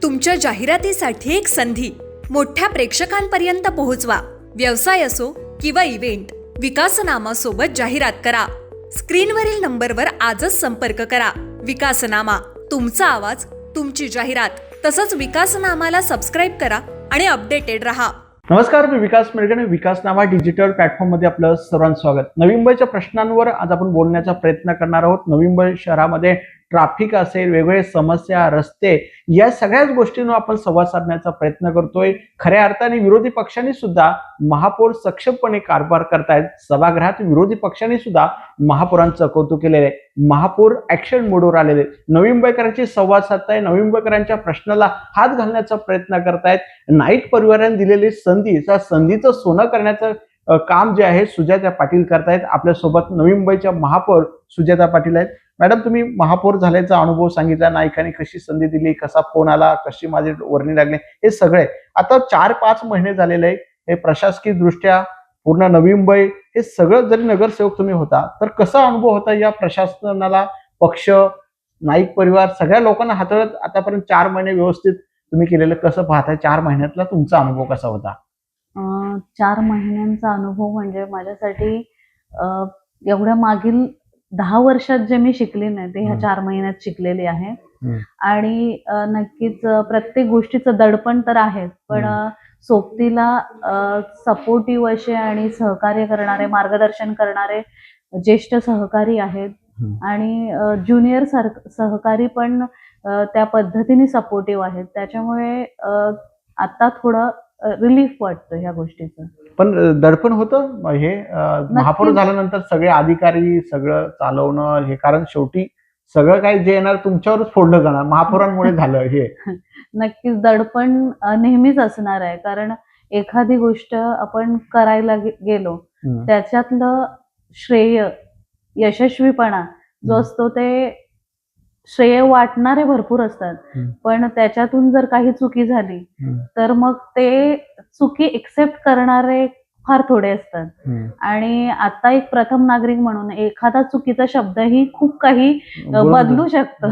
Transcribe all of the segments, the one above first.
तुमच्या जाहिरातीसाठी एक संधी मोठ्या प्रेक्षकांपर्यंत पोहोचवा. व्यवसाय असो किंवा इव्हेंट, विकासनामा सोबत जाहिरात करा. स्क्रीनवरील नंबरवर आजच संपर्क करा. विकासनामा, तुमचा आवाज, तुमची जाहिरात. तसंच विकासनामाला सबस्क्राईब करा आणि अपडेटेड रहा. नमस्कार, मी विकास मेडगणे. विकासनामा डिजिटल प्लॅटफॉर्ममध्ये आपलं सर्वांचं स्वागत. नवी मुंबईच्या प्रश्नांवर आज आपण बोलण्याचा प्रयत्न करणार आहोत. नवी मुंबई शहरामध्ये ट्रॅफिक असेल, वेगवेगळे समस्या, रस्ते, या सगळ्याच गोष्टींवर आपण संवाद साधण्याचा प्रयत्न करतोय. खऱ्या अर्थाने विरोधी पक्षांनी सुद्धा महापौर सक्षमपणे कारभार करतायत. सभागृहात विरोधी पक्षांनी सुद्धा महापौरांचं कौतुक केलेलं आहे. महापौर ऍक्शन मोडवर आलेले, नवी मुंबईकरांशी संवाद साधताय, नवी मुंबईकरांच्या प्रश्नाला हात घालण्याचा प्रयत्न करतायत. नाईक परिवाराने दिलेली संधी, त्या संधीचं सोनं करण्याचं काम जे आहे सुजाता पाटील करतायत. आपल्यासोबत नवी मुंबईच्या महापौर सुजाता पाटील आहेत. मॅडम, तुम्ही महापौर झाल्याचा अनुभव सांगितला, नाईकांनी कशी संधी दिली, कसा फोन आला, कशी माझी वर्णी लागली, हे सगळे आता 4-5 महिने झालेले आहे. हे प्रशासकीय दृष्ट्या पूर्ण नवी मुंबई हे सगळं, जरी नगरसेवक तुम्ही होता तर कसा अनुभव होता या प्रशासनाला, पक्ष, नाईक परिवार, सगळ्या लोकांना हाताळत आतापर्यंत 4 महिने व्यवस्थित तुम्ही केलेलं कसं पाहताय? 4 महिन्यातला तुमचा अनुभव कसा होता? 4 महिन्यांचा अनुभव म्हणजे माझ्यासाठी एवढ्या मागील 10 वर्षात जे मी शिकले नाही ते ह्या 4 महिन्यात शिकलेले आहे. आणि नक्कीच प्रत्येक गोष्टीचं दडपण तर आहे, पण सोबतीला सपोर्टिव्ह असे आणि सहकार्य करणारे, मार्गदर्शन करणारे ज्येष्ठ सहकारी आहेत आणि ज्युनियर सहकारी पण त्या पद्धतीने सपोर्टिव्ह आहेत. त्याच्यामुळे आता थोडं रिलीफ वाटतं ह्या गोष्टीचं. पण दडपण होतं हे महापौर झाल्यानंतर सगळे अधिकारी सगळं चालवणं हे, कारण शेवटी सगळं काही जे येणार तुमच्यावरच फोडलं जाणार, महापौरांमुळे झालं हे. नक्कीच दडपण नेहमीच असणार आहे, कारण एखादी गोष्ट आपण करायला गेलो त्याच्यातलं श्रेय, यशस्वीपणा जो असतो ते श्रेय वाटणारे भरपूर असतात, पण त्याच्यातून जर काही चुकी झाली तर मग ते चुकी एक्सेप्ट करणारे फार थोडे असतात. आणि आता एक प्रथम नागरिक म्हणून एखादा चुकीचा शब्दही खूप काही बदलू शकतो.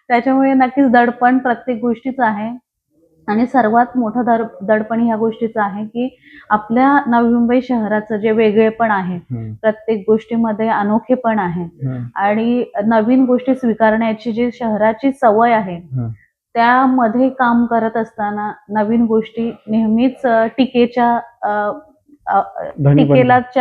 त्याच्यामुळे नक्कीच दडपण प्रत्येक गोष्टीचं आहे. आणि सर्वात मोठं दडपण ह्या गोष्टीचं आहे की आपल्या नवी मुंबई शहराचं जे वेगळेपण आहे, प्रत्येक गोष्टीमध्ये अनोखेपण आहे आणि नवीन गोष्टी स्वीकारण्याची जी शहराची सवय आहे, त्यामध्ये काम करत असताना नवीन गोष्टी नेहमीच टीकेलाच्या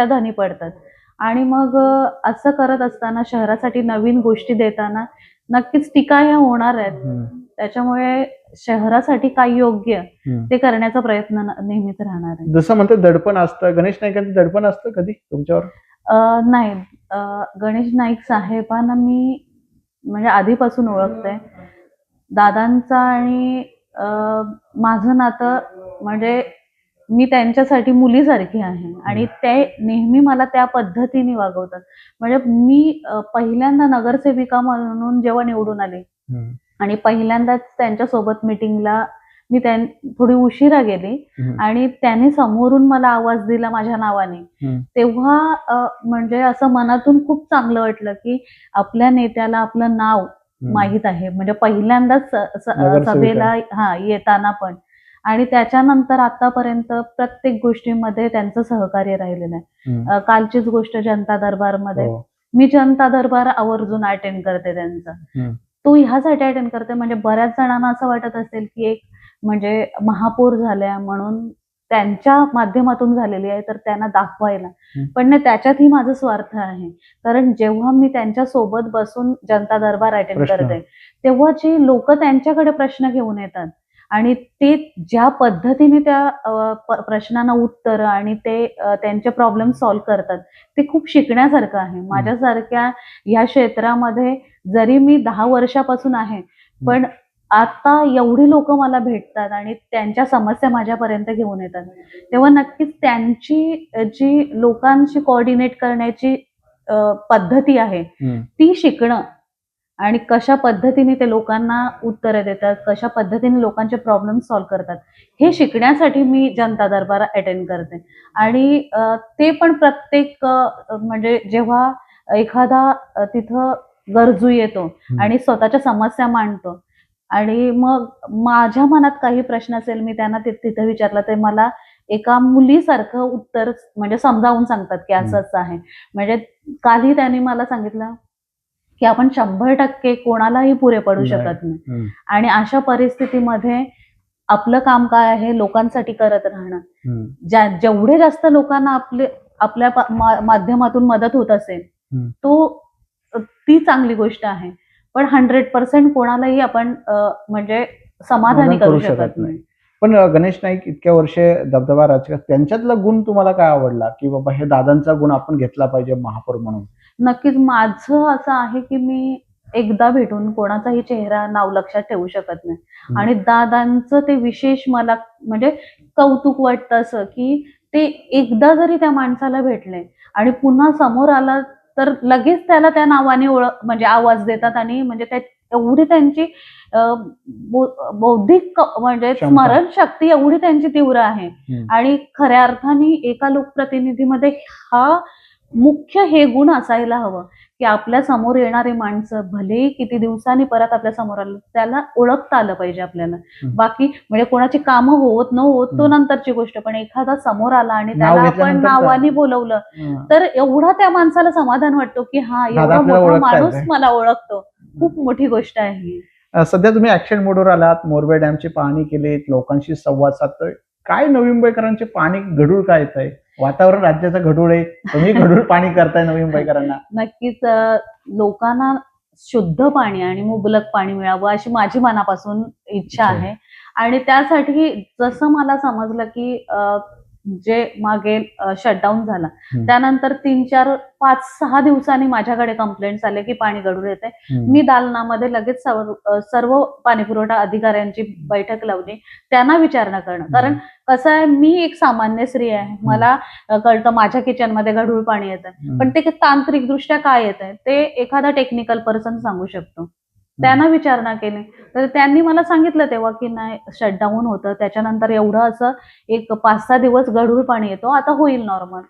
धनी पडतात. आणि मग असं करत असताना शहरासाठी नवीन गोष्टी देताना नक्कीच टीका ह्या होणार आहेत. त्याच्यामुळे शहरासाठी काय योग्य ते करण्याचा प्रयत्न नेहमीच राहणार आहे. जसं म्हणतात दडपण असतं, गणेश नाईकांचं दडपण असतं कधी तुमच्यावर? नाही, गणेश नाईक साहेबांना मी म्हणजे आधीपासून ओळखते. दादांचा आणि माझं नातं म्हणजे मी त्यांच्यासाठी मुलीसारखी आहे आणि ते नेहमी मला त्या पद्धतीने वागवतात. म्हणजे मी पहिल्यांदा नगरसेविका म्हणून जेव्हा निवडून आले आणि पहिल्यांदाच त्यांच्यासोबत मीटिंगला मी थोडी उशिरा गेली आणि त्यांनी समोरून मला आवाज दिला माझ्या नावाने, तेव्हा म्हणजे असं मनातून खूप चांगलं वाटलं की आपल्या नेत्याला आपलं नाव माहीत आहे. म्हणजे पहिल्यांदाच सभेला येताना पण, आणि त्याच्यानंतर आतापर्यंत प्रत्येक गोष्टीमध्ये त्यांचं सहकार्य राहिलेलं आहे. कालचीच गोष्ट जनता दरबारमध्ये, मी जनता दरबार आवर्जून अटेंड करते त्यांचा. तो ह्यासाठी अटेंड करते म्हणजे बऱ्याच जणांना असं वाटत असेल की एक म्हणजे महापौर झाल्या म्हणून त्यांच्या माध्यमातून झालेली आहे तर त्यांना दाखवायला, पण नाही, त्याच्यातही माझा स्वार्थ आहे. कारण जेव्हा मी त्यांच्या सोबत बसून जनता दरबार अटेंड करते तेव्हा जे लोक त्यांच्याकडे प्रश्न घेऊन येतात आणि ते ज्या पद्धतीने त्या प्रश्नांना उत्तर आणि ते त्यांचे प्रॉब्लेम सॉल्व्ह करतात ते खूप शिकण्यासारखं आहे. माझ्यासारख्या या क्षेत्रामध्ये जरी मी 10 वर्षापासून आहे, पण आता एवढी लोक मला भेटतात आणि त्यांच्या समस्या माझ्यापर्यंत घेऊन येतात, तेव्हा नक्कीच त्यांची जी लोकांशी कोऑर्डिनेट करण्याची पद्धती आहे ती शिकणं आणि कशा पद्धतीने ते लोकांना उत्तरं देतात, कशा पद्धतीने लोकांचे प्रॉब्लेम सॉल्व्ह करतात, हे शिकण्यासाठी मी जनता दरबार अटेंड करते. आणि ते पण प्रत्येक म्हणजे जेव्हा एखादा तिथं गरजू येतो आणि स्वतःच्या समस्या मांडतो आणि मग माझ्या मनात काही प्रश्न असेल, मी त्यांना तिथं विचारलं, ते मला एका मुलीसारखं उत्तर म्हणजे समजावून सांगतात, की असं असं आहे. म्हणजे कालही त्यांनी मला सांगितलं, की आपण 100% कोणालाही पुरे पडू शकत नाही. हम्म. आणि अशा परिस्थितीमध्ये आपलं काम काय आहे, लोकांसाठी करत राहणं. हम्म. जेवढे जास्त लोकांना आपल्या माध्यमातून मदत होत असेल, हम्म. ती चांगली गोष्ट आहे. पण 100% कोणालाही आपण म्हणजे समाधानी करू शकत नाही. पण गणेश नाईक इतक्या वर्षे दबदबा राजकारण, त्यांच्यातला गुण तुम्हाला काय आवडला, की बाबा हे दादांचा गुण आपण घेतला पाहिजे महापौर म्हणून? नक्कीच माझं असं आहे, की मी एकदा भेटून कोणाचाही चेहरा, नाव लक्षात ठेवू शकत नाही. आणि दादांचं ते विशेष मला म्हणजे कौतुक वाटतं असं, की ते एकदा जरी त्या माणसाला भेटले आणि पुन्हा समोर आला, तर लगेच त्याला त्या नावाने म्हणजे आवाज देतात. आणि म्हणजे एवढी त्यांची बौद्धिक म्हणजे क्षमता. स्मरणशक्ती एवढी त्यांची तीव्र आहे. आणि खऱ्या अर्थाने एका लोकप्रतिनिधीमध्ये हा मुख्य हे गुण असायला हवं, की आपल्या समोर येणारी माणसं भलेही किती दिवसांनी परत आपल्या समोर आलं, त्याला ओळखता आलं पाहिजे आपल्याला. बाकी म्हणजे कोणाची कामं होत न होत तो नंतरची गोष्ट, पण एखादा समोर आला आणि नाव त्याला आपण घेतल्यानंतर नावाने बोलवलं, तर एवढा त्या माणसाला समाधान वाटतो, की हा दादा एवढा आपल्याला मोठा ओळखतायत. माणूस मला ओळखतो. खूप मोठी गोष्ट आहे ही. सध्या तुम्ही ऍक्शन मोडवर आलात, मोरबे डॅमची पाहणी केलीत, लोकांशी संवाद साधतोय. काय नवी मुंबईकरांचे पाणी गढूळ काय येत आहे? वातावरण राज्याचं गढूळ आहे, तुम्ही गढूळ पाणी करताय नवी मुंबईकरांना. नक्कीच लोकांना शुद्ध पाणी आणि मुबलक पाणी मिळावं अशी माझी मनापासून इच्छा आहे. आणि त्यासाठी जसं मला समजलं, की जे मागे शटडाऊन झाला, त्यानंतर 3, 4, 5, 6 दिवसांनी माझ्याकडे कंप्लेंट्स आले, की पाणी गढूळ येते. मी दालनामध्ये लगेच सर्व पाणीपुरवठा अधिकाऱ्यांची बैठक लावली, त्यांना विचारणा करणं. कारण कसं आहे, मी एक सामान्य स्त्री आहे, मला कळतं माझ्या किचनमध्ये गढूळ पाणी येतं, पण ते तांत्रिक दृष्ट्या काय येतंय ते एखादा टेक्निकल पर्सन सांगू शकतो. त्यांना विचारणा केली, तर त्यांनी मला सांगितलं तेव्हा, की नाही शटडाऊन होतं, त्याच्यानंतर एवढं असं एक 5-6 दिवस गढूळ पाणी येतो, आता होईल नॉर्मल.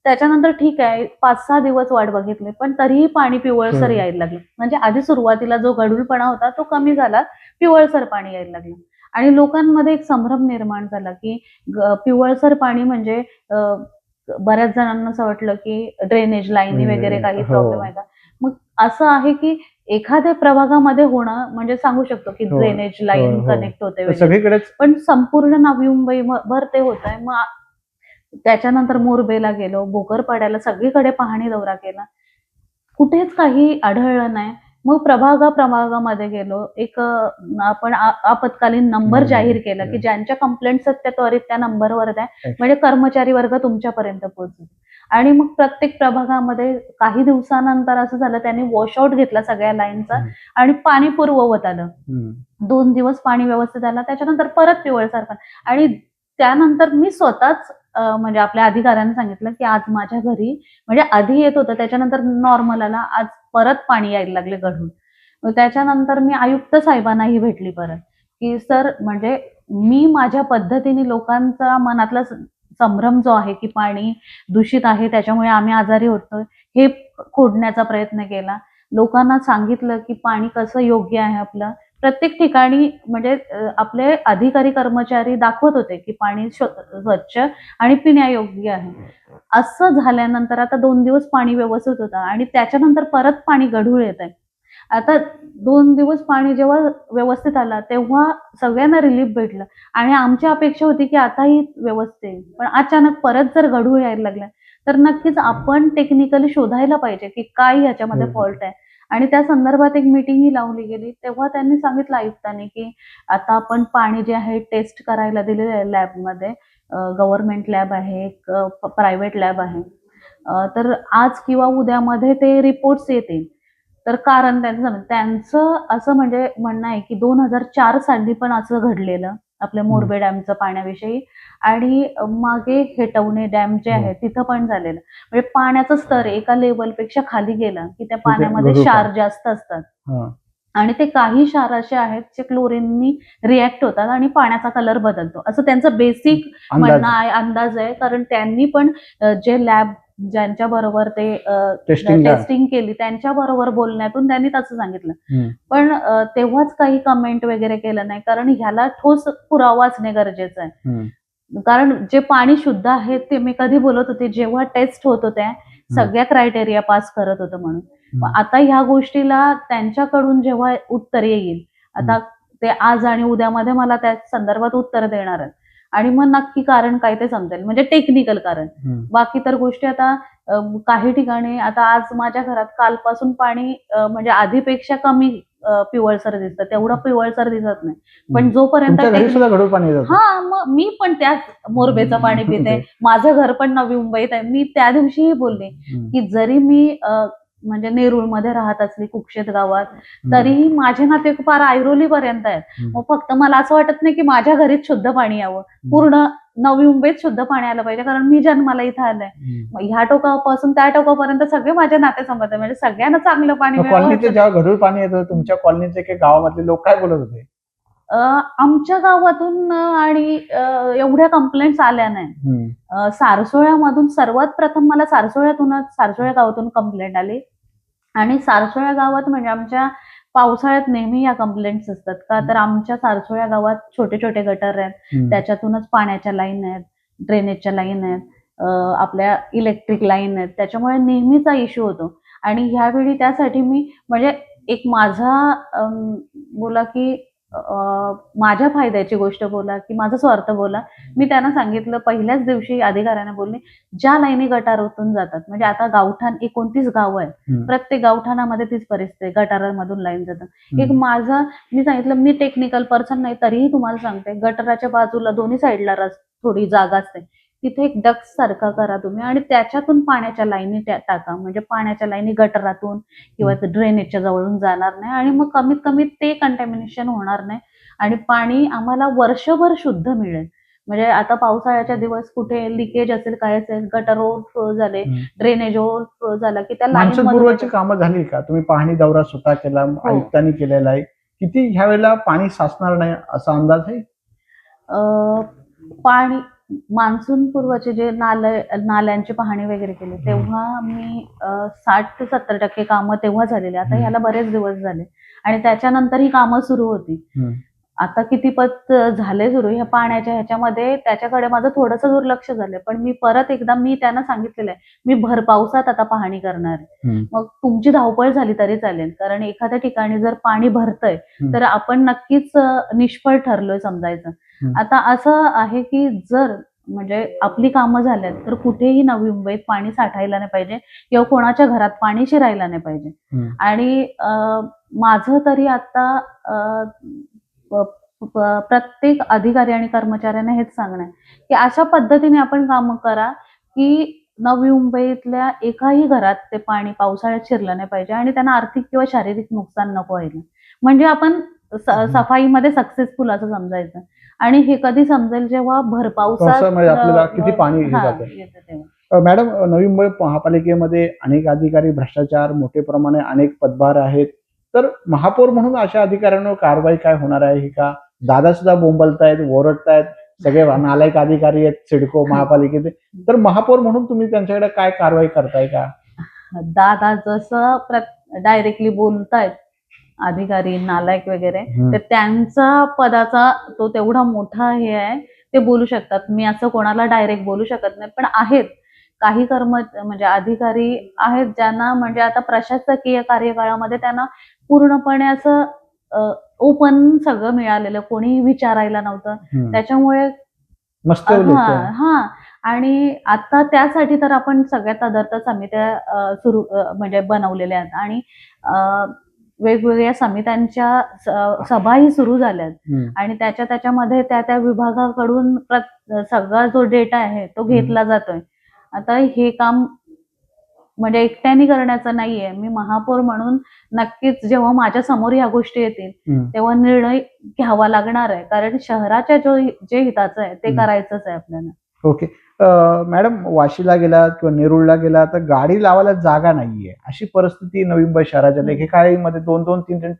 त्याच्यानंतर ठीक आहे 5-6 दिवस वाट बघितली, पण तरीही पाणी पिवळसर यायला लागलं. म्हणजे आधी सुरुवातीला जो गढूळपणा होता तो कमी झाला, पिवळसर पाणी यायला लागलं. आणि लोकांमध्ये एक संभ्रम निर्माण झाला, की पिवळसर पाणी म्हणजे बऱ्याच जणांना असं वाटलं, की ड्रेनेज लाईनी वगैरे काही प्रॉब्लेम आहे का? मग असं आहे, की एखाद्या प्रभागामध्ये होणं म्हणजे सांगू शकतो, की ड्रेनेज लाईन कनेक्ट होते वगैरे. सगळीकडेच. पण संपूर्ण नवी मुंबई भर ते होत आहे. मग त्याच्यानंतर मोरबेला गेलो, भोकरपाड्याला, सगळीकडे पाहणी दौरा केला, कुठेच काही आढळलं नाही. मग प्रभागामध्ये गेलो, एक आपण आपत्कालीन नंबर जाहीर केला, की ज्यांच्या कंप्लेंट्स आहेत त्या त्वरित त्या नंबरवर द्या, म्हणजे कर्मचारी वर्ग तुमच्यापर्यंत पोहोचेल. आणि मग प्रत्येक प्रभागामध्ये काही दिवसानंतर असं झालं, त्यांनी वॉशआउट घेतला सगळ्या लाईनचा आणि पाणी पुरवत आलं. 2 दिवस पाणी व्यवस्थित आलं, त्याच्यानंतर परत पिवळसर पाणी. आणि त्यानंतर मी स्वतःच म्हणजे आपल्या अधिकाऱ्यांना सांगितलं, की आज माझ्या घरी म्हणजे आधी येत होतं, त्याच्यानंतर नॉर्मल आला, आज परत पाणी यायला लागले गढूळ. त्याच्यानंतर मी आयुक्त साहेबांनाही भेटली परत, की सर म्हणजे मी माझ्या पद्धतीने लोकांचा मनातला संभ्रम जो आहे, की पाणी दूषित आहे त्याच्यामुळे आम्ही आजारी होतोय, हे खोडण्याचा प्रयत्न केला. लोकांना सांगितलं, की पाणी कसं योग्य आहे आपलं. प्रत्येक ठिकाणी म्हणजे आपले अधिकारी कर्मचारी दाखवत होते, की पाणी स्वच्छ आणि पिण्यायोग्य आहे. असं झाल्यानंतर आता 2 दिवस पाणी व्यवस्थित होतं आणि त्याच्यानंतर परत पाणी गढूळ येत आहे. आता 2 दिवस पाणी जेव्हा व्यवस्थित आला, तेव्हा सगळ्यांना रिलीफ भेटलं आणि आमची अपेक्षा होती, की आताही व्यवस्थित येईल. पण अचानक परत जर गढूळ यायला लागलं, तर नक्कीच आपण टेक्निकली शोधायला पाहिजे, की काय याच्यामध्ये फॉल्ट आहे. आणि त्या संदर्भात एक मीटिंगही लावली गेली. तेव्हा त्यांनी सांगितलं आयुक्तांनी, की आता आपण पाणी जे आहे टेस्ट करायला दिलेलं आहे लॅबमध्ये. गव्हर्नमेंट लॅब आहे, एक प्रायव्हेट लॅब आहे. तर आज किंवा उद्यामध्ये ते रिपोर्ट्स येतील. तर कारण त्यांचं असं म्हणजे म्हणणं आहे, की 2004 साली पण असं घडलेलं आपल्या मोरबे डॅमचं पाण्याविषयी. आणि मागे हेटवणे डॅम जे आहे तिथं पण झालेलं. म्हणजे पाण्याचं स्तर एका लेवलपेक्षा खाली गेला, की त्या पाण्यामध्ये क्षार जास्त असतात. आणि ते काही क्षार असे आहेत जे क्लोरीननी रिॲक्ट होतात आणि पाण्याचा कलर बदलतो, असं त्यांचं बेसिक म्हणणं आहे, अंदाज आहे. कारण त्यांनी पण जे लॅब ज्यांच्या बरोबर ते टेस्टिंगला. टेस्टिंग केली त्यांच्या बरोबर बोलण्यातून त्यांनी तसं सांगितलं. हम्म. पण तेव्हाच काही कमेंट वगैरे केलं नाही, कारण ह्याला ठोस पुरावा असणे गरजेचं आहे. हम्म. कारण जे पाणी शुद्ध आहे ते मी कधी बोलत होते, जेव्हा टेस्ट होत होत्या सगळ्या क्रायटेरिया पास करत होतं म्हणून. मग आता ह्या गोष्टीला त्यांच्याकडून जेव्हा उत्तर येईल, आता ते आज आणि उद्यामध्ये मला त्या संदर्भात उत्तर देणार आहेत आणि मग नक्की कारण काय ते समजेल, म्हणजे टेक्निकल कारण. बाकी तर गोष्टी आता काही ठिकाणी आता आज माझ्या घरात कालपासून पाणी म्हणजे आधीपेक्षा कमी पिवळसर दिसतं, तेवढं पिवळसर दिसत नाही. पण जोपर्यंत तुमच्या घरी सुद्धा गढूळ पाणी येतं? हा, मग मी पण त्याच मोरबेचं पाणी पिते. माझं घर पण नवी मुंबईत आहे. मी त्या दिवशीही बोलले की जरी मी म्हणजे नेरुळमध्ये राहत असली, कुक्षेत गावात, तरीही माझे नाते फार ऐरोली पर्यंत आहेत. मग फक्त मला असं वाटत नाही की माझ्या घरीच शुद्ध पाणी यावं, पूर्ण नवी मुंबईत शुद्ध पाणी आलं पाहिजे, कारण मी जन्माला इथं आलंय. मग ह्या टोकापासून त्या टोकापर्यंत सगळे माझे नाते संबंध, म्हणजे सगळ्यांना चांगलं पाणी कॉलनीचे जेव्हा गढूळ पाणी येतं, तुमच्या कॉलनीचे काही गावामधले लोक काय बोलत होते? आमच्या गावातून आणि एवढ्या कंप्लेंट्स आल्या नाही. सारसोळ्यामधून सर्वात प्रथम मला सारसोळ्या गावातून कंप्लेंट आली. आणि सारसोळ्या गावात म्हणजे आमच्या पावसाळ्यात नेहमी या कंप्लेंट्स असतात का, तर आमच्या सारसोळ्या गावात छोटे छोटे गटर आहेत, त्याच्यातूनच पाण्याच्या लाईन आहेत, ड्रेनेजच्या लाईन आहेत, आपल्या इलेक्ट्रिक लाईन आहेत, त्याच्यामुळे नेहमीचा इश्यू होतो. आणि ह्यावेळी त्यासाठी मी म्हणजे एक माझा बोला की माझ्या फायद्याची गोष्ट बोला की माझा स्वार्थ बोला, मी त्यांना सांगितलं पहिल्याच दिवशी अधिकाऱ्यांना बोलले, ज्या लाईनी गटारातून जातात, म्हणजे आता गावठाण 29 गाव आहे, प्रत्येक गावठाणामध्ये तीच परिस्थिती, गटारांमधून लाईन जातात. एक मी सांगितलं, मी टेक्निकल पर्सन नाही तरीही तुम्हाला सांगते, गटाराच्या बाजूला दोन्ही साईडला थोडी जागा असते, तिथे एक डक्स सारखा करा तुम्ही आणि त्याच्यातून पाण्याच्या लाईनी टाका, म्हणजे पाण्याच्या लाईनी गटरातून किंवा ड्रेनेजच्या जवळून जाणार नाही आणि मग कमीत कमी ते कंटॅमिनेशन होणार नाही आणि पाणी आम्हाला वर्षभर शुद्ध मिळेल. म्हणजे आता पावसाळ्याच्या दिवस कुठे लिकेज असेल, काय असेल, गटर ओव्हरफ्लो झाले, ड्रेनेज ओव्हरफ्लो झाला की त्या मान्सूनपूर्वची कामं झाली का? तुम्ही पाहणी दौरा स्वतः केला, आयुक्तांनी केलेला आहे, किती ह्या वेळेला पाणी साचणार नाही असा अंदाज आहे? पाणी मान्सून पूर्वचे जे नाल्यांची पाहणी वगैरे केली तेव्हा मी 60 ते 70% कामं तेव्हा झालेली. आता ह्याला बरेच दिवस झाले आणि त्याच्यानंतर ही कामं सुरू होती. आता कितीपत झाले सुरू ह्या पाण्याच्या ह्याच्यामध्ये, त्याच्याकडे माझं थोडंसं दुर्लक्ष झालंय. पण मी परत एकदा त्यांना सांगितलेलं आहे, मी भर पावसात आता पाहणी करणार आहे. मग तुमची धावपळ झाली तरी चालेल, कारण एखाद्या ठिकाणी जर पाणी भरतंय तर आपण नक्कीच निष्फळ ठरलोय समजायचं. आता असं आहे की जर म्हणजे आपली कामं झाल्यात तर कुठेही नवी मुंबईत पाणी साठायला नाही पाहिजे किंवा कोणाच्या घरात पाणी शिरायला नाही पाहिजे. आणि माझं तरी आता प्रत्येक अधिकारी आणि कर्मचाऱ्यांना हेच सांगणं आहे की अशा पद्धतीने आपण कामं करा की नवी मुंबईतल्या एकाही घरात ते पाणी पावसाळ्यात शिरलं नाही पाहिजे आणि त्यांना आर्थिक किंवा शारीरिक नुकसान नको व्हायला. म्हणजे आपण सफाईमध्ये सक्सेसफुल असं समजायचं. आणि हे कधी समजेल जेव्हा भरपावसात आपल्याला किती पाणी येतं. मॅडम, नवी मुंबई महापालिकेमध्ये अनेक अधिकारी भ्रष्टाचार, मोठे प्रमाणे अनेक पदभार आहेत, तर महापौर म्हणून अशा अधिकाऱ्यांवर कारवाई काय होणार आहे का? दादा सुद्धा बोंबलतायत, ओरडतायत, सगळे नालायक अधिकारी आहेत सिडको महापालिकेचे, तर महापौर म्हणून तुम्ही त्यांच्याकडे काय कारवाई करताय का? दादा जसं डायरेक्टली बोलतायत अधिकारी नालायक वगैरे, तर त्यांचा पदाचा तो तेवढा मोठा हे आहे, ते बोलू शकतात. मी असं कोणाला डायरेक्ट बोलू शकत नाही. पण आहेत काही म्हणजे अधिकारी आहेत ज्यांना म्हणजे आता प्रशासकीय कार्यकाळामध्ये त्यांना पूर्णपणे असं ओपन सगळं मिळालेलं, कोणीही विचारायला नव्हतं, त्याच्यामुळे आणि आता त्यासाठी तर आपण सगळ्यात आदर्श समित्या सुरू म्हणजे बनवलेल्या आहेत आणि वेगवेगळ्या समित्यांच्या सभाही सुरू झाल्यात आणि त्याच्यामध्ये त्या विभागाकडून सगळा जो डेटा आहे तो घेतला जातोय. आता हे काम म्हणजे एकट्याने करण्याचं नाहीये. मी महापौर म्हणून नक्कीच जेव्हा माझ्या समोर ह्या गोष्टी येतील तेव्हा निर्णय घ्यावा लागणार आहे, कारण शहराच्या जे हिताचं आहे ते करायचंच आहे आपल्याला. ओके मॅडम, वाशीला गेला किंवा नेरुळला गेला तर गाडी लावायला जागा नाहीये, अशी परिस्थिती नवी मुंबई शहराच्या एकेकाळीमध्ये 2-2, 3-3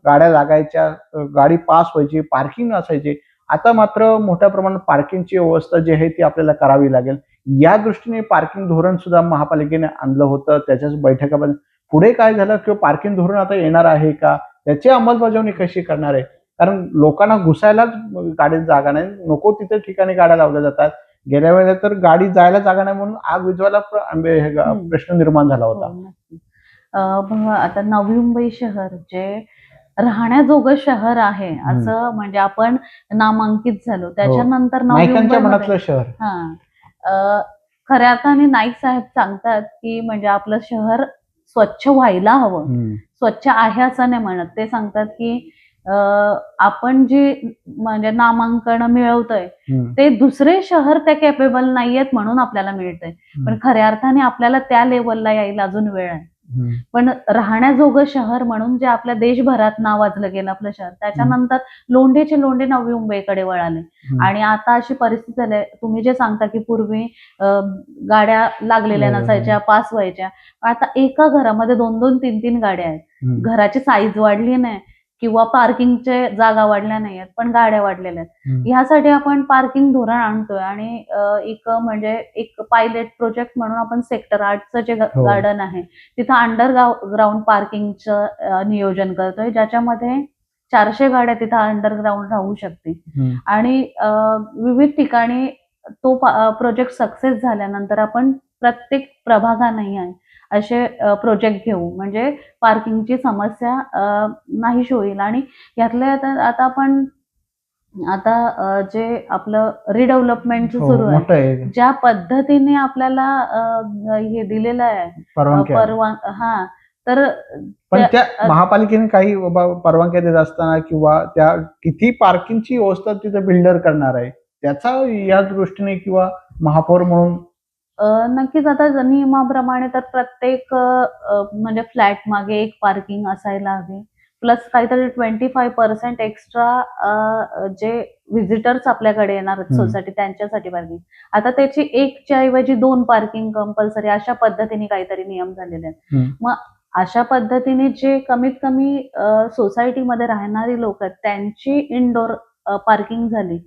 गाड्या लागायच्या, गाडी पास व्हायची, पार्किंग असायची. आता मात्र मोठ्या प्रमाणात पार्किंगची व्यवस्था जी आहे ती आपल्याला करावी लागेल. या दृष्टीने पार्किंग धोरण सुद्धा महापालिकेने आणलं होतं. त्याच्याच बैठकामध्ये पुढे काय झालं किंवा पार्किंग धोरण आता येणार आहे का, त्याची अंमलबजावणी कशी करणार आहे? कारण लोकांना घुसायलाच गाडीत जागा नाही, नको तिथे ठिकाणी गाड्या लावल्या जातात. गेल्या वेळेला तर गाडी जायला जागा नाही म्हणून आग विझवायला प्रश्न निर्माण झाला होता. हो, नक्की. बघा आता नवी मुंबई शहर जे राहण्याजोगं शहर आहे असं म्हणजे आपण नामांकित झालो. त्याच्यानंतर नवी नायकांच्या मुंबईमध्ये मनातलं शहर. खऱ्या अर्थाने नाईक साहेब सांगतात की म्हणजे आपलं शहर स्वच्छ व्हायला हवं. स्वच्छ आहे असं नाही म्हणत. ते सांगतात की आपण जी म्हणजे नामांकन मिळवतोय ते दुसरे शहर त्या कॅपेबल नाहीयेत म्हणून आपल्याला मिळतंय. पण खऱ्या अर्थाने आपल्याला त्या लेवलला यायला अजून वेळ आहे. पण राहण्याजोगं शहर म्हणून जे आपल्या देशभरात नावाजलं गेलं आपलं शहर, त्याच्यानंतर लोंढेचे लोंढे नवी मुंबईकडे वळाले. आणि आता अशी परिस्थिती झाली, तुम्ही जे सांगता की पूर्वी गाड्या लागलेल्या नसायच्या, पास व्हायच्या. आता एका घरामध्ये 2-2, 3-3 गाड्या आहेत. घराची साईज वाढली नाही किंवा पार्किंगचे जागा वाढल्या नाहीयेत, पण गाड्या वाढलेल्या आहेत. ह्यासाठी आपण पार्किंग धोरण आणतोय आणि एक म्हणजे एक पायलट प्रोजेक्ट म्हणून आपण सेक्टर 8चं जे गार्डन आहे तिथं अंडरग्राऊंड पार्किंगचं नियोजन करतोय, ज्याच्यामध्ये 400 गाड्या तिथं अंडरग्राऊंड राहू शकतील. आणि विविध ठिकाणी तो प्रोजेक्ट सक्सेस झाल्यानंतर आपण प्रत्येक प्रभागाने आहे असे प्रोजेक्ट घेऊ, म्हणजे पार्किंगची समस्या नाहीशी होईल. आणि यातल्या आता आपण जे आपलं रिडेव्हलपमेंट सुरू आहे, ज्या पद्धतीने आपल्याला हे दिलेलं आहे तर पण त्या महापालिकेने काही परवानग्या देत असताना किंवा त्या किती पार्किंगची व्यवस्था तिथे बिल्डर करणार आहे त्याचा या दृष्टीने किंवा महापौर म्हणून नक्कीच आता नियमाप्रमाणे तर प्रत्येक म्हणजे फ्लॅट मागे एक पार्किंग असायला हवे. प्लस काहीतरी 25% एक्स्ट्रा जे व्हिजिटर्स आपल्याकडे येणार सोसायटी त्यांच्यासाठी पार्किंग. आता त्याची 1च्या ऐवजी 2 पार्किंग कंपल्सरी अशा पद्धतीने काहीतरी नियम झालेले आहेत. मग अशा पद्धतीने जे कमीत कमी सोसायटीमध्ये राहणारी लोक आहेत त्यांची इनडोअर पार्किंग झाली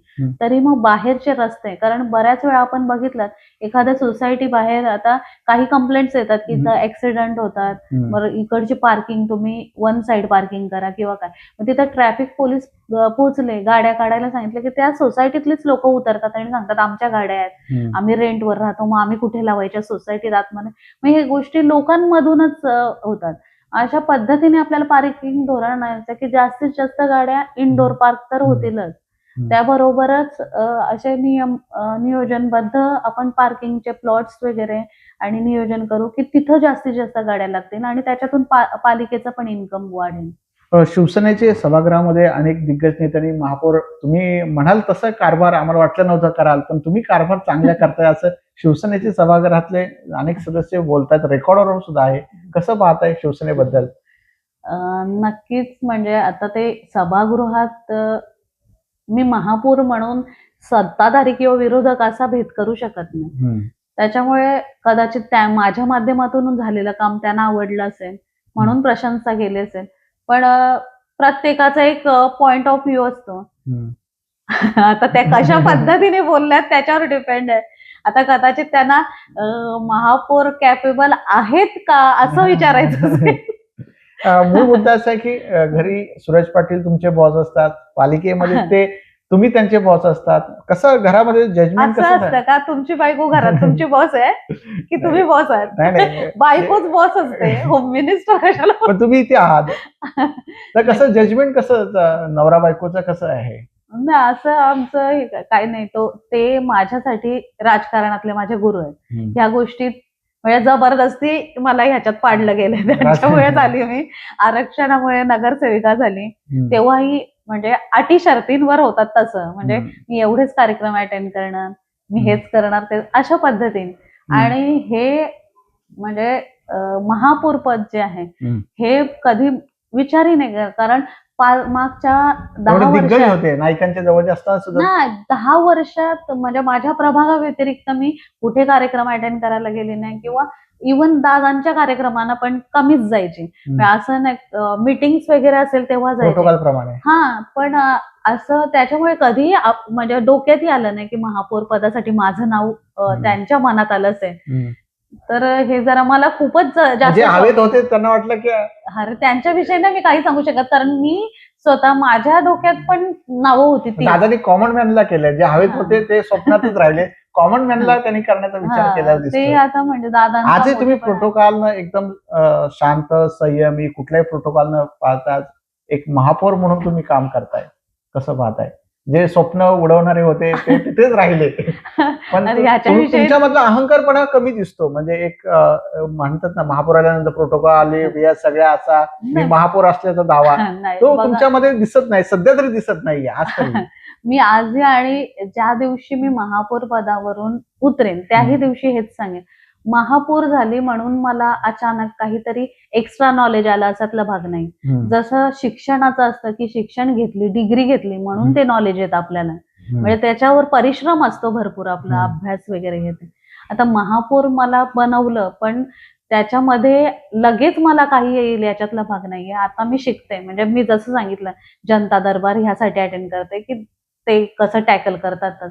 तरी मग बाहेरचे रस्ते, कारण बऱ्याच वेळा आपण बघितलं एखाद्या सोसायटी बाहेर आता काही कंप्लेंट्स येतात की इथं ऍक्सिडेंट होतात, मग इकडची पार्किंग तुम्ही वन साइड पार्किंग करा किंवा काय. मग तिथं ट्रॅफिक पोलीस पोहोचले, गाड्या काढायला सांगितलं की त्या सोसायटीतलीच लोक उतरतात आणि सांगतात आमच्या गाड्या आहेत, आम्ही रेंटवर राहतो, मग आम्ही कुठे लावायच्या सोसायटीत आतमध्ये. मग हे गोष्टी लोकांमधूनच होतात. अशा पद्धतीने आपल्याला पार्किंग धोरण आणायचं की जास्तीत जास्त गाड्या इनडोअर पार्क तर होतीलच, त्याबरोबरच असे नियोजनबद्ध आपण पार्किंगचे प्लॉट्स वगैरे आणि नियोजन करू की तिथं जास्तीत जास्त गाड्या लागतील आणि त्याच्यातून पालिकेचा पण इन्कम वाढेल. शिवसेनेचे सभागृहामध्ये अनेक दिग्गज नेत्यांनी महापौर तुम्ही म्हणाल तसं कारभार आम्हाला वाटलं नव्हतं कराल, पण तुम्ही कारभार चांगल्या करताय असं शिवसेनेचे सभागृहातले अनेक सदस्य बोलतात, रेकॉर्डवर सुद्धा आहे. कसं पाहताय शिवसेनेबद्दल? नक्कीच म्हणजे आता ते सभागृहात मी महापौर म्हणून सत्ताधारी किंवा विरोधक असा भेद करू शकत नाही. त्याच्यामुळे कदाचित त्या माझ्या माध्यमातून झालेलं काम त्यांना आवडलं असेल म्हणून प्रशंसा केली असेल, पण प्रत्येकाचा एक पॉइंट ऑफ व्ह्यू असतो. आता त्या कशा पद्धतीने बोलल्यात त्याच्यावर डिपेंड आहे. आता कदाचित त्यांना महापौर कॅपेबल आहेत का असं विचारायचं असेल. मूळ मुद्दा असा आहे की घरी सुरेश पाटील तुमचे बॉस असतात, पालिकेमध्ये ते तुम्ही त्यांचे बॉस असतात. कसं घरामध्ये जजमेंट असं असतं का तुमची बायको घरात तुमची बॉस आहे की तुम्ही बॉस आहात? नाही बायकोच बॉस असते, होम मिनिस्टर कशाला? पण तुम्ही इथे आहात, तर कसं जजमेंट कसं नवरा बायकोचं कसं आहे? नाही असं आमचं काही नाही. ते माझ्यासाठी राजकारणातले माझे गुरु आहेत. ह्या गोष्टीत म्हणजे जबरदस्ती मला ह्याच्यात पाडलं गेलं, त्याच्यामुळे झाली मी. आरक्षणामुळे नगरसेविका झाली तेव्हाही म्हणजे अटी शर्तींवर होतात तसं, म्हणजे मी एवढेच कार्यक्रम अटेंड करणार, मी हेच करणार, ते अशा पद्धतीने. आणि हे म्हणजे महापौर पद जे आहे हे कधी विचारही नाही, कारण मागच्या एवढे 10 दिग्गज वर्षात होते नायकांच्या जवळ असताना सुद्धा. नाही 10 वर्षात म्हणजे माझ्या प्रभागा व्यतिरिक्त मी कुठे कार्यक्रम अटेंड करायला गेले नाही किंवा इव्हन दादांच्या कार्यक्रमांना पण कमीच जायची. असं नाही मीटिंग्स वगैरे असेल तेव्हा जायचे. प्रोटोकॉल प्रमाणे. हा पण असं त्याच्यामुळे कधीही म्हणजे डोक्यातही आलं नाही की महापौर पदासाठी माझं नाव त्यांच्या मनात आलंच आहे. तर हे जरा मला खूपच जास्त जे हवेत होते त्यांना वाटलं की अरे त्यांच्याविषयी नाही मी काही सांगू शकत कारण मी स्वतः माझ्या डोक्यात पण नावं होती ती. दादानी कॉमन मॅनला केलं, जे हवेत होते ते स्वप्नातच राहिले. कॉमन मॅनला त्यांनी करण्याचा विचार केला ते दिसतोय. आता म्हणजे दादांचा आजही तुम्ही मोठेपणा आहे. प्रोटोकॉल एकदम शांत संयमी कुठल्याही प्रोटोकॉल न पाळतात एक महापौर म्हणून तुम्ही काम करताय, कसं पाहताय? जे स्वप्न उडवणारे होते ते तिथेच राहिले, पण अरे ह्याच्याविषयी तुमच्यामधला अहंकारपणा कमी दिसतो. म्हणजे एक म्हणतात ना, महापौर आल्यानंतर प्रोटोकॉल आले या सगळ्या असा मी नाही. महापौर असल्याचा दावा नाही, तो बघा, तुमच्यामध्ये दिसत नाही, सध्या तरी दिसत नाहीये आज तरी. मी आजही आणि ज्या दिवशी मी महापौर पदावरून उतरेन त्याही दिवशी हेच सांगेन, महापौर झाली म्हणून मला अचानक काहीतरी एक्स्ट्रा नॉलेज आलं असातला भाग नाही. जसं शिक्षणाचं असतं की शिक्षण घेतली डिग्री घेतली म्हणून ते नॉलेज येतं आपल्याला, म्हणजे त्याच्यावर परिश्रम असतो भरपूर आपला अभ्यास वगैरे घेते. आता महापौर मला बनवलं पण त्याच्यामध्ये लगेच मला काही येईल याच्यातला भाग नाहीये. आता मी शिकते, म्हणजे मी जसं सांगितलं जनता दरबार ह्यासाठी अटेंड करते की ते कसं टॅकल करतात.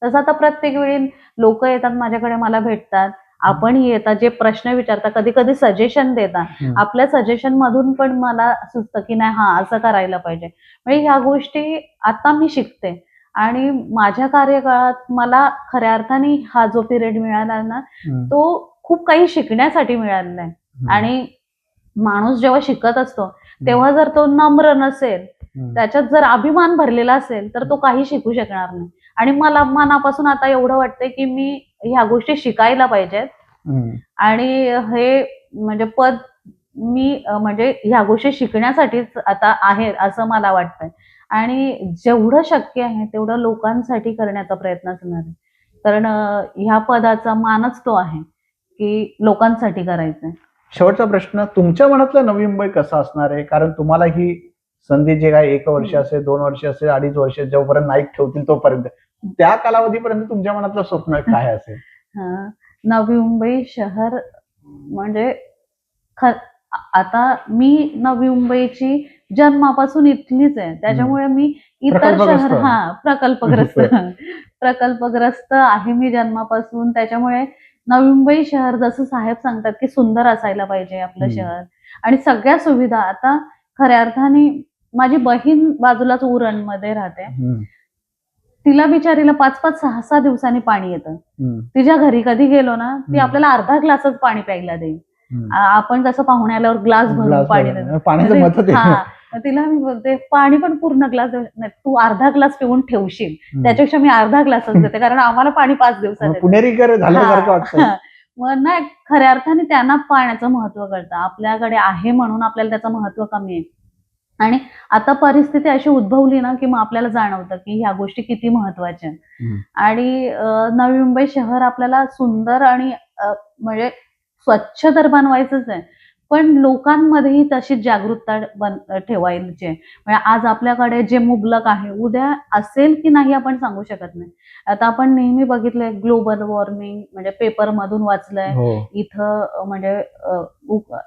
तसं आता प्रत्येक वेळी लोक येतात माझ्याकडे, मला भेटतात, आपणही येतात, जे प्रश्न विचारतात, कधी कधी सजेशन देतात. आपल्या सजेशन मधून पण मला सुचतं की नाही हा असं करायला पाहिजे. म्हणजे ह्या गोष्टी आता मी शिकते आणि माझ्या कार्यकाळात मला खऱ्या अर्थाने हा जो पिरियड मिळाला ना तो खूप काही शिकण्यासाठी मिळालेला आहे. आणि माणूस जेव्हा शिकत असतो तेव्हा जर तो नम्र नसेल, त्याच्यात जर अभिमान भरलेला असेल तर तो काही शिकू शकणार नाही. आणि मला मनापासून आता एवढं वाटतंय की मी ह्या गोष्टी शिकायला पाहिजेत आणि हे म्हणजे पद मी म्हणजे ह्या गोष्टी शिकण्यासाठीच आता आहे असं मला वाटतंय. आणि जेवढं शक्य आहे तेवढं लोकांसाठी करण्याचा प्रयत्न असणार आहे, कारण ह्या पदाचा मानच तो आहे की लोकांसाठी करायचंय. शेवटचा प्रश्न, तुमच्या मनातलं नवी मुंबई कसं असणार आहे? कारण तुम्हाला ही संधी जे काय 1 वर्ष असेल, 2 वर्ष असेल, 2.5 वर्ष, जोपर्यंत नाईक ठेवतील तोपर्यंत, त्या कालावधीपर्यंत तुमच्या मनातलं स्वप्न काय असेल? नवी मुंबई शहर म्हणजे आता मी नवी मुंबईची जन्मापासून इथलीच आहे, त्याच्यामुळे मी इतर शहर प्रकल्पग्रस्त आहे मी जन्मापासून. त्याच्यामुळे नवी मुंबई शहर जसं साहेब सांगतात की सुंदर असायला पाहिजे आपलं शहर आणि सगळ्या सुविधा. आता खऱ्या अर्थाने माझी बहीण बाजूलाच उरणमध्ये राहते, तिला बिचारीला 5-5, 6-6 दिवसांनी पाणी येतं. तिच्या घरी कधी गेलो ना ती आपल्याला अर्धा ग्लासच पाणी प्यायला देईल. आपण जसं पाहुणे आल्यावर ग्लास भरून पाणी देतो, तिला मी बोलते पाणी पण पूर्ण ग्लास नाही, तू अर्धा ग्लास पिऊन ठेवशील, त्याच्यापेक्षा मी अर्धा ग्लासच देते, कारण आम्हाला पाणी 5 दिवसात. मग नाही, खऱ्या अर्थाने त्यांना पाण्याचं महत्व कळतं. आपल्याकडे आहे म्हणून आपल्याला त्याचं महत्व कमी आहे. आणि आता परिस्थिती अशी उद्भवली ना की मग आपल्याला जाणवतं की ह्या गोष्टी किती महत्वाच्या आहेत. आणि नवी मुंबई शहर आपल्याला सुंदर आणि म्हणजे स्वच्छ तर बनवायचंच आहे, पण लोकांमध्येही तशीच जागरूकता ठेवायची आहे. म्हणजे आज आपल्याकडे जे मुबलक आहे उद्या असेल की नाही आपण सांगू शकत नाही. आता आपण नेहमी बघितलंय ग्लोबल वॉर्मिंग, म्हणजे पेपर मधून वाचलंय इथं म्हणजे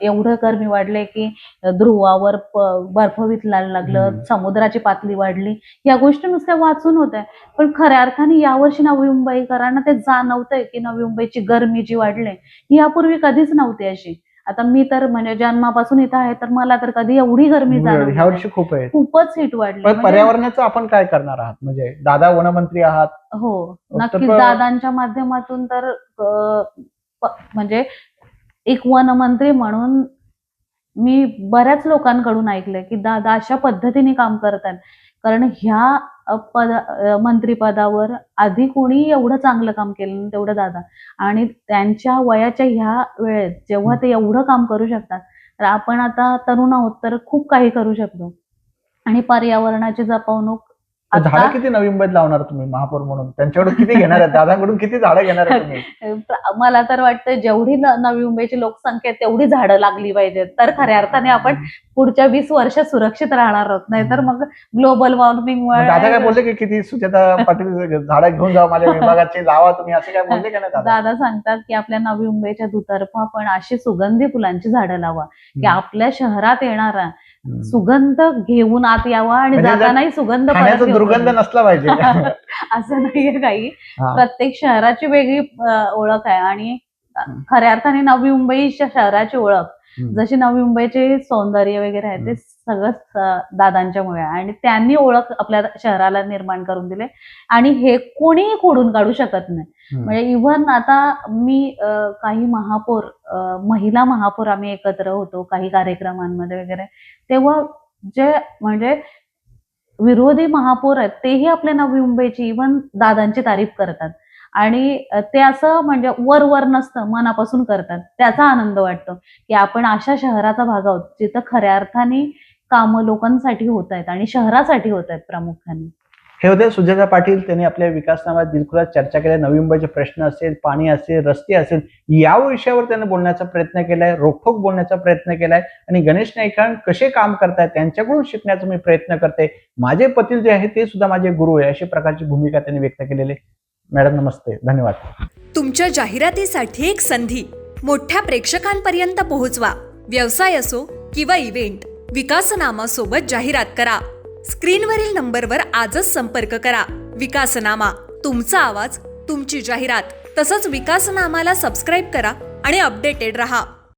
एवढं गरमी वाढले की ध्रुवावर बर्फ वितळायला लागलं, समुद्राची पातळी वाढली. या गोष्टी नुसत्या वाचून होत्या, पण खऱ्या अर्थाने यावर्षी नवी मुंबईकरांना ते जाणवतंय की नवी मुंबईची गरमी जी वाढली ही यापूर्वी कधीच नव्हती अशी. आता मी तर म्हणजे जन्मापासून इथं आहे तर मला तर कधी एवढी गरमी जाणवली ह्या वर्षी खूप आहे, खूपच हीट वाढली. पर्यावरणाचं आपण काय करणार आहात? म्हणजे दादा वनमंत्री आहात. हो नक्कीच, दादांच्या माध्यमातून तर म्हणजे एक वनमंत्री म्हणून मी बऱ्याच लोकांकडून ऐकलंय की दादा अशा पद्धतीने काम करतात, कारण ह्या मंत्रिपदावर आधी कोणी एवढं चांगलं काम केलं तेवढं दादा. आणि त्यांच्या वयाच्या ह्या वेळेत जेव्हा ते एवढं काम करू शकतात, तर आपण आता तरुण आहोत तर खूप काही करू शकतो. आणि पर्यावरणाची जपवणूक तर झाडं किती नवी मुंबईत लावणार तुम्ही महापौर म्हणून? त्यांच्याकडून किती घेणार आहेत? दादांकडून किती झाडं घेणार आहे तुम्ही? मला तर वाटतं जेवढी नवी मुंबईची लोकसंख्या आहे तेवढी झाडं लागली पाहिजेत, तर खऱ्या अर्थाने आपण पुढच्या 20 वर्ष सुरक्षित राहणार आहोत. नाही तर मग ग्लोबल वॉर्मिंगमुळे. दादा काय बोलले की किती सुजाता पाटील झाडं घेऊन जावा माझ्या विभागाची, लावा तुम्ही, असं काय बोलले का नाही दादा? दादा सांगतात की आपल्या नवी मुंबईच्या दुतर्फा पण अशी सुगंधी फुलांची झाडं लावा की आपल्या शहरात येणारा सुगंध घेऊन आत यावा आणि म्हणजे जर जातानाही सुगंध परत खाण्याचा घेऊन दुर्गंध यावा. नसला पाहिजे. असं नाहीये काही. हा. प्रत्येक शहराची वेगळी ओळख आहे आणि खऱ्या अर्थाने नवी मुंबईच्या शहराची ओळख जशी नवी मुंबईचे सौंदर्य वगैरे आहे ते सगळं दादांच्यामुळे आहे आणि त्यांनी ओळख आपल्या शहराला निर्माण करून दिले आणि हे कोणीही खोडून काढू शकत नाही. म्हणजे इव्हन आता मी काही महापौर, महिला महापौर आम्ही एकत्र होतो काही कार्यक्रमांमध्ये वगैरे, तेव्हा जे म्हणजे विरोधी महापौर आहेत तेही आपल्या नवी मुंबईची इव्हन दादांची तारीफ करतात आणि ते असं म्हणजे वर नसतं, मनापासून करतात. त्याचा आनंद वाटतो की आपण अशा शहराचा भाग आहोत जिथं खऱ्या अर्थाने कामं लोकांसाठी होत आहेत आणि शहरासाठी होत आहेत प्रामुख्याने. हे होते सुजाता पाटील. त्यांनी आपल्या विकासनामात दिलखुलास चर्चा केली. नवी मुंबईचे प्रश्न असेल, पाणी असेल, रस्ते असेल, या विषयावर त्यांनी बोलण्याचा प्रयत्न केलाय, रोखोक बोलण्याचा प्रयत्न केलाय आणि गणेश नाईकां कसे काम करतायत त्यांच्याकडून शिकण्याचा मी प्रयत्न करते. माझे पती जे आहे ते सुद्धा माझे गुरु आहे, अशी प्रकारची भूमिका त्यांनी व्यक्त केलेली. मॅडम नमस्ते, धन्यवाद. तुमच्या जाहिरातीसाठी एक संधी मोठ्या प्रेक्षकांपर्यंत पोहोचवा. व्यवसाय असो किंवा इव्हेंट, विकासनामासोबत जाहिरात करा. स्क्रीनवरील नंबरवर आजच संपर्क करा. विकासनामा, तुमचा आवाज, तुमची जाहिरात. तसंच विकासनामाला सबस्क्राईब करा आणि अपडेटेड रहा.